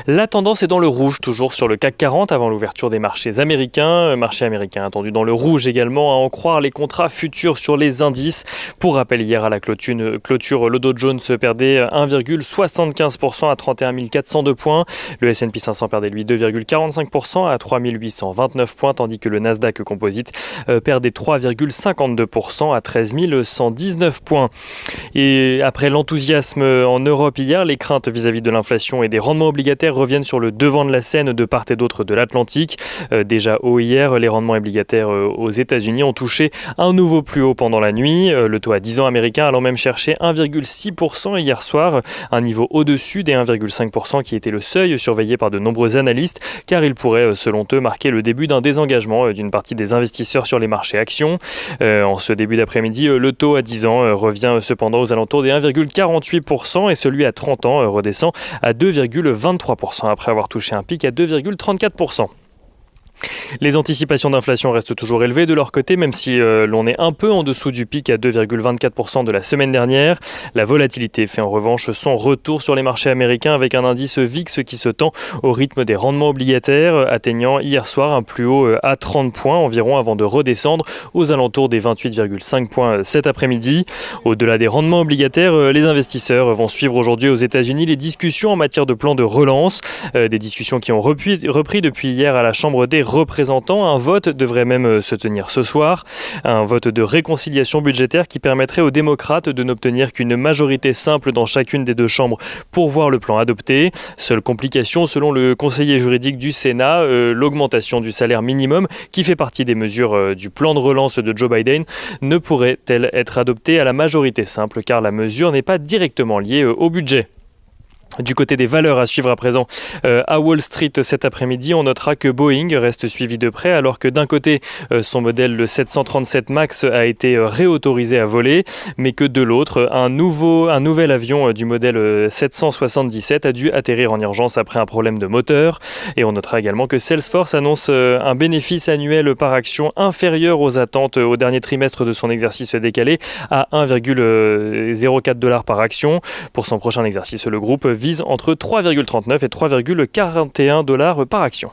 La tendance est dans le rouge, toujours sur le CAC 40 avant l'ouverture des marchés américains. Marché américain attendu dans le rouge également, à en croire les contrats futurs sur les indices. Pour rappel, hier à la clôture, le Dow Jones perdait 1,75% à 31 402 points. Le S&P 500 perdait lui 2,45% à 3 829 points, tandis que le Nasdaq Composite perdait 3,52% à 13 119 points. Et après l'enthousiasme en Europe hier, les craintes vis-à-vis de l'inflation et des rendements obligataires reviennent sur le devant de la scène de part et d'autre de l'Atlantique. Déjà haut hier, les rendements obligataires aux États-Unis ont touché un nouveau plus haut pendant la nuit. Le taux à 10 ans américain allant même chercher 1,6% hier soir, un niveau au-dessus des 1,5% qui était le seuil surveillé par de nombreux analystes, car il pourrait, selon eux, marquer le début d'un désengagement d'une partie des investisseurs sur les marchés actions. En ce début d'après-midi, le taux à 10 ans revient cependant aux alentours des 1,48% et celui à 30 ans redescend à 2,23% après avoir touché un pic à 2,34%. Les anticipations d'inflation restent toujours élevées de leur côté, même si l'on est un peu en dessous du pic à 2,24% de la semaine dernière. La volatilité fait en revanche son retour sur les marchés américains avec un indice VIX qui se tend au rythme des rendements obligataires, atteignant hier soir un plus haut à 30 points environ avant de redescendre aux alentours des 28,5 points cet après-midi. Au-delà des rendements obligataires, les investisseurs vont suivre aujourd'hui aux États-Unis les discussions en matière de plan de relance, des discussions qui ont repris depuis hier à la Chambre des représentants. Un vote devrait même se tenir ce soir. Un vote de réconciliation budgétaire qui permettrait aux démocrates de n'obtenir qu'une majorité simple dans chacune des deux chambres pour voir le plan adopté. Seule complication, selon le conseiller juridique du Sénat, l'augmentation du salaire minimum qui fait partie des mesures du plan de relance de Joe Biden ne pourrait-elle être adoptée à la majorité simple car la mesure n'est pas directement liée au budget. Du côté des valeurs à suivre à présent, à Wall Street cet après-midi, on notera que Boeing reste suivi de près alors que d'un côté, son modèle le 737 MAX a été réautorisé à voler, mais que de l'autre, un nouvel avion du modèle 777 a dû atterrir en urgence après un problème de moteur. Et on notera également que Salesforce annonce un bénéfice annuel par action inférieur aux attentes au dernier trimestre de son exercice décalé à 1,04 $ par action. Pour son prochain exercice, le groupe vise entre 3,39 et 3,41 $ par action.